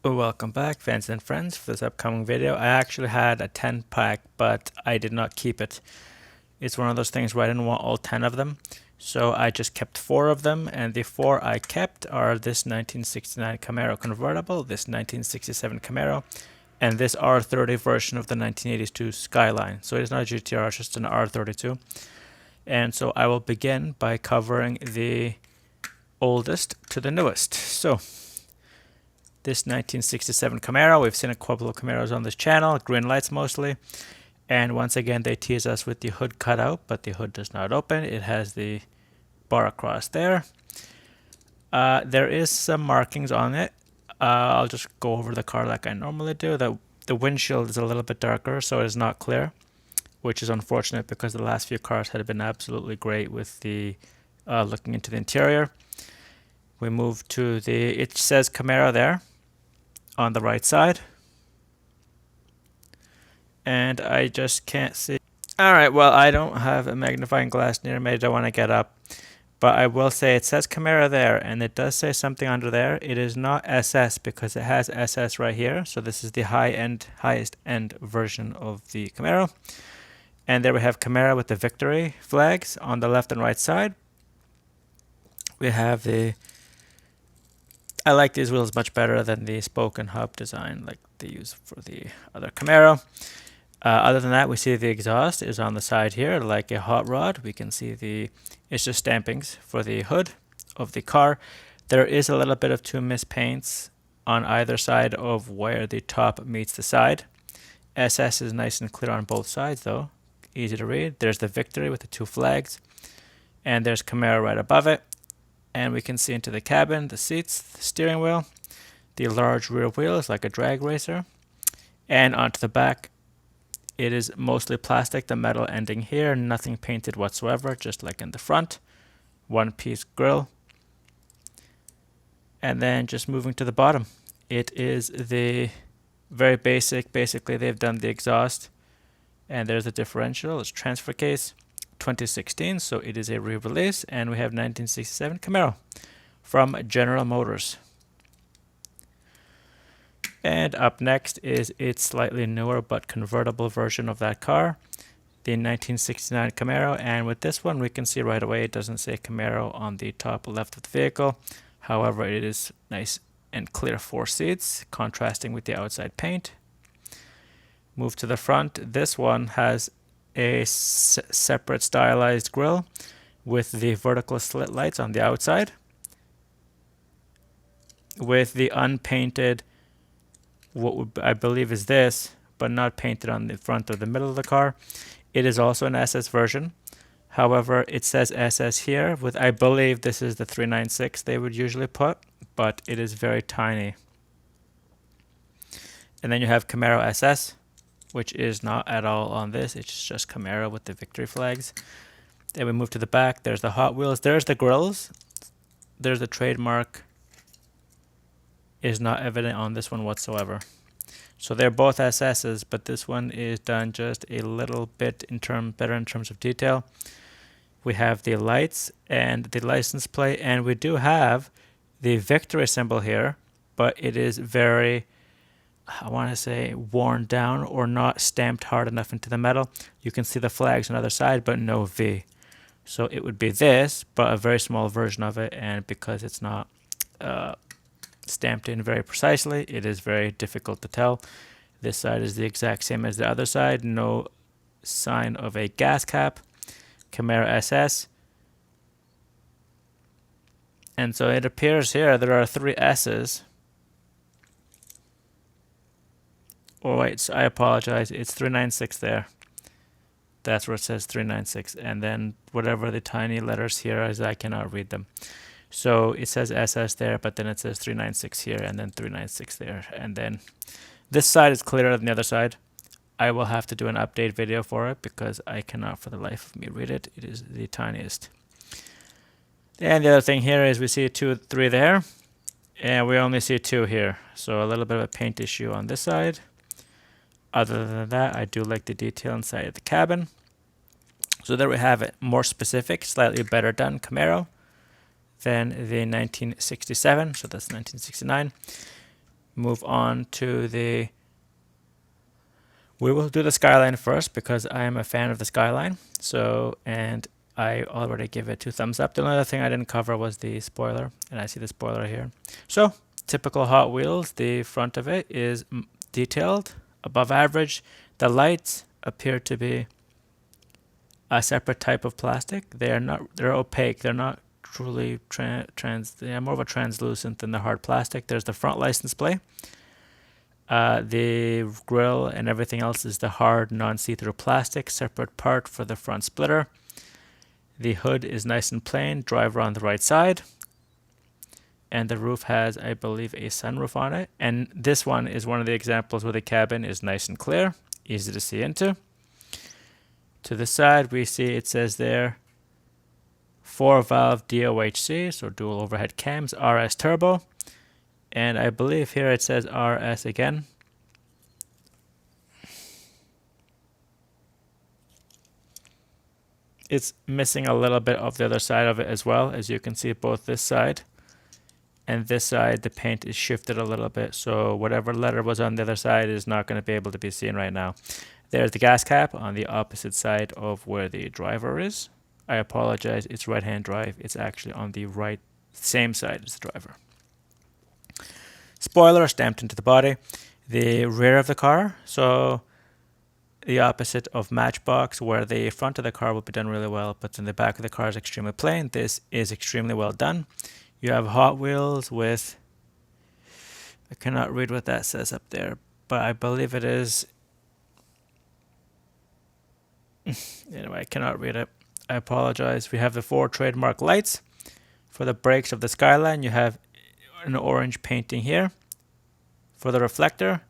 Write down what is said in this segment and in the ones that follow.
Welcome back, fans and friends, for this upcoming video. I actually had a 10 pack, but I did not keep it. It's one of those things where I didn't want all 10 of them, so I just kept 4 of them, and the 4 I kept are this 1969 Camaro Convertible, this 1967 Camaro, and this R30 version of the 1982 Skyline. So it's not a GTR, it's just an R32. And so I will begin by covering the oldest to the newest. So this 1967 Camaro, we've seen a couple of Camaros on this channel, green lights mostly. And once again, they tease us with the hood cut out, but the hood does not open. It has the bar across there. There is some markings on it. I'll just go over the car like I normally do. The windshield is a little bit darker, so it is not clear, which is unfortunate because the last few cars had been absolutely great with the looking into the interior. We move to it says Camaro there on the right side, and I just can't see. Alright, well, I don't have a magnifying glass near me. I don't want to get up, but I will say it says Camaro there, and it does say something under there. It is not SS because it has SS right here, so this is the highest end version of the Camaro. And there we have Camaro with the victory flags on the left and right side. We have I like these wheels much better than the spoke and hub design like they use for the other Camaro. Other than that, we see the exhaust is on the side here like a hot rod. We can see it's just stampings for the hood of the car. There is a little bit of 2 mispaints on either side of where the top meets the side. SS is nice and clear on both sides though, easy to read. There's the victory with the 2 flags, and there's Camaro right above it. And we can see into the cabin, the seats, the steering wheel, the large rear wheels like a drag racer, and onto the back. It is mostly plastic, the metal ending here, nothing painted whatsoever, just like in the front. One-piece grille. And then just moving to the bottom, it is the very basically they've done the exhaust, and there's the differential, it's transfer case. 2016, so it is a re-release, and we have 1967 Camaro from General Motors. And up next is its slightly newer but convertible version of that car, the 1969 Camaro. And with this one, we can see right away it doesn't say Camaro on the top left of the vehicle. However, it is nice and clear 4 seats, contrasting with the outside paint. Move to the front. This one has a separate stylized grille with the vertical slit lights on the outside, with the unpainted, I believe is this, but not painted on the front or the middle of the car. It is also an SS version. However, it says SS here with, I believe this is the 396 they would usually put, but it is very tiny. And then you have Camaro SS, which is not at all on this. It's just Camaro with the victory flags. Then we move to the back. There's the Hot Wheels. There's the grills. There's the trademark. Is not evident on this one whatsoever. So they're both SS's, but this one is done just a little bit better in terms of detail. We have the lights and the license plate, and we do have the victory symbol here, but it is very, I want to say, worn down or not stamped hard enough into the metal. You can see the flags on the other side, but no V. So it would be this, but a very small version of it, and because it's not stamped in very precisely, it is very difficult to tell. This side is the exact same as the other side. No sign of a gas cap. Camaro SS. And so it appears here there are 3 S's. Oh wait, I apologize. It's 396 there. That's where it says 396. And then whatever the tiny letters here is, I cannot read them. So it says SS there, but then it says 396 here, and then 396 there. And then this side is clearer than the other side. I will have to do an update video for it because I cannot for the life of me read it. It is the tiniest. And the other thing here is we see 2, 3 there, and we only see 2 here. So a little bit of a paint issue on this side. Other than that, I do like the detail inside of the cabin. So there we have it. More specific, slightly better done Camaro than the 1967. So that's 1969. move on to we will do the Skyline first because I am a fan of the Skyline. So, and I already give it 2 thumbs up. The only other thing I didn't cover was the spoiler, and I see the spoiler here. So, typical Hot Wheels, the front of it is detailed, above average. The lights appear to be a separate type of plastic. They're opaque. They're not truly they're more of a translucent than the hard plastic. There's the front license plate. The grille and everything else is the hard non-see-through plastic, separate part for the front splitter. The hood is nice and plain, driver on the right side. And the roof has, I believe, a sunroof on it. And this one is one of the examples where the cabin is nice and clear, easy to see into. To the side, we see it says there 4-valve DOHC, so dual overhead cams, RS turbo. And I believe here it says RS again. It's missing a little bit of the other side of it as well. As you can see, both this side and this side, the paint is shifted a little bit. So whatever letter was on the other side is not going to be able to be seen right now. There's the gas cap on the opposite side of where the driver is. I apologize, it's right-hand drive. It's actually on the same side as the driver. Spoiler stamped into the body. The rear of the car, so the opposite of Matchbox, where the front of the car will be done really well, but then the back of the car is extremely plain. This is extremely well done. You have Hot Wheels with, I cannot read what that says up there, but I believe it is, anyway, I cannot read it. I apologize. We have the 4 trademark lights. For the brakes of the Skyline, you have an orange painting here. For the reflector,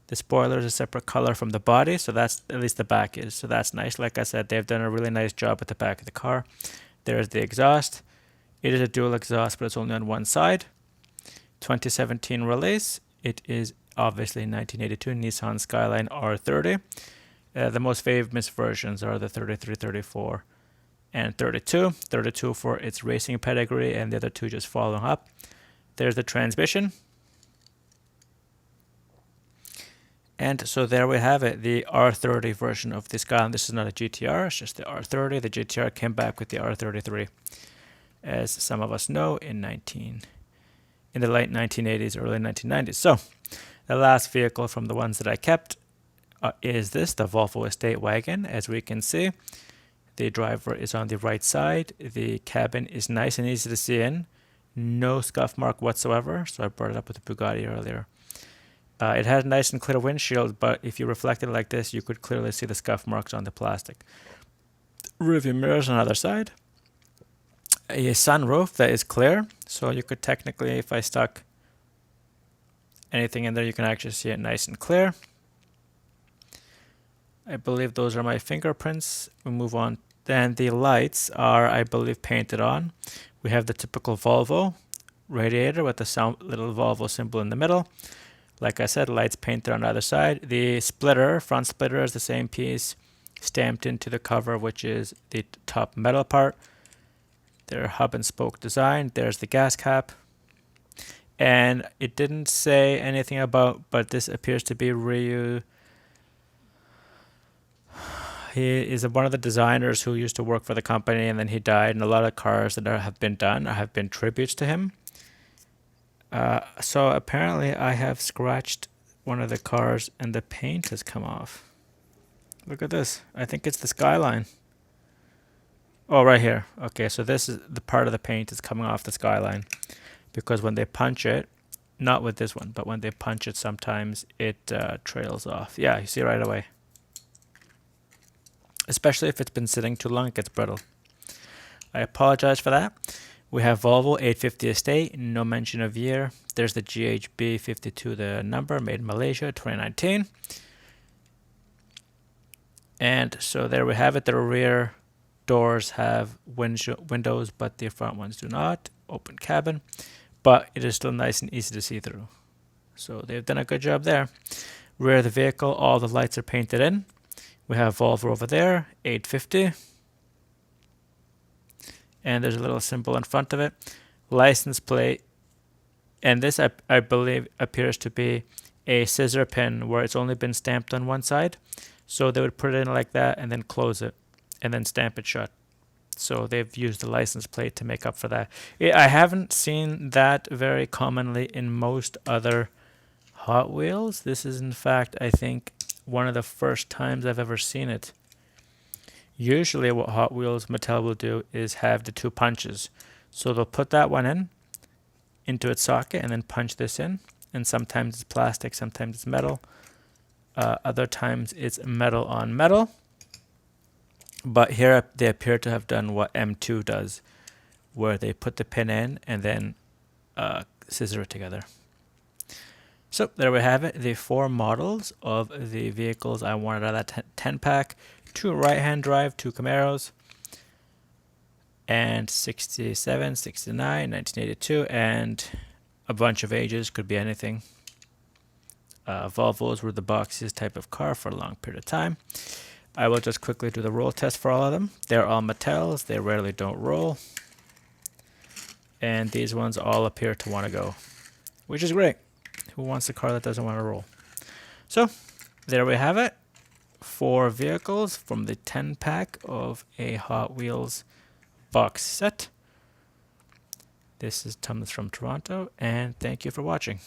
the spoiler is a separate color from the body, so that's, at least the back is, so that's nice. Like I said, they've done a really nice job at the back of the car. There's the exhaust. It is a dual exhaust, but it's only on one side. 2017 release. It is obviously 1982 Nissan Skyline R30. The most famous versions are the 33, 34, and 32. 32 for its racing pedigree, and the other 2 just following up. There's the transmission. And so there we have it, the R30 version of the Skyline. This is not a GTR, it's just the R30. The GTR came back with the R33. As some of us know, in the late 1980s, early 1990s. So the last vehicle from the ones that I kept is this, the Volvo Estate Wagon. As we can see, the driver is on the right side. The cabin is nice and easy to see in. No scuff mark whatsoever, so I brought it up with the Bugatti earlier. It had a nice and clear windshield, but if you reflect it like this, you could clearly see the scuff marks on the plastic. Rearview mirrors on the other side. A sunroof that is clear, so you could technically, if I stuck anything in there, you can actually see it nice and clear. I believe those are my fingerprints. We move on. Then the lights are, I believe, painted on. We have the typical Volvo radiator with the little Volvo symbol in the middle. Like I said, lights painted on either side. The splitter, front splitter, is the same piece stamped into the cover, which is the top metal part. Their hub and spoke design. There's the gas cap. And it didn't say anything about, but this appears to be Ryu. He is one of the designers who used to work for the company, and then he died. And a lot of cars that have been done have been tributes to him. So apparently I have scratched one of the cars and the paint has come off. Look at this. I think it's the Skyline. Oh, right here. Okay, so this is the part of the paint that's coming off the Skyline. Because when they punch it, not with this one, but when they punch it, sometimes it trails off. Yeah, you see right away. Especially if it's been sitting too long, it gets brittle. I apologize for that. We have Volvo 850 Estate, no mention of year. There's the GHB 52, the number, made in Malaysia, 2019. And so there we have it. The rear doors have windows, but the front ones do not. Open cabin, but it is still nice and easy to see through. So they've done a good job there. Rear of the vehicle, all the lights are painted in. We have Volvo over there, 850. And there's a little symbol in front of it. License plate And this, I believe, appears to be a scissor pin where it's only been stamped on one side. So they would put it in like that and then close it and then stamp it shut. So they've used the license plate to make up for that. I haven't seen that very commonly in most other Hot Wheels. This is, in fact, I think, one of the first times I've ever seen it. Usually what Hot Wheels Mattel will do is have the two punches. So they'll put that one into its socket and then punch this in. And sometimes it's plastic, sometimes it's metal. Other times it's metal on metal. But here they appear to have done what M2 does, where they put the pin in and then scissor it together. So there we have it, the 4 models of the vehicles I wanted out of that 10 pack. 2 right-hand drive, 2 Camaros, and 67, 69, 1982, and a bunch of ages, could be anything. Volvos were the boxiest type of car for a long period of time. I will just quickly do the roll test for all of them. They're all Mattels, they rarely don't roll. And these ones all appear to want to go, which is great. Who wants a car that doesn't want to roll? So, there we have it. 4 vehicles from the 10 pack of a Hot Wheels box set. This is Thomas from Toronto, and thank you for watching.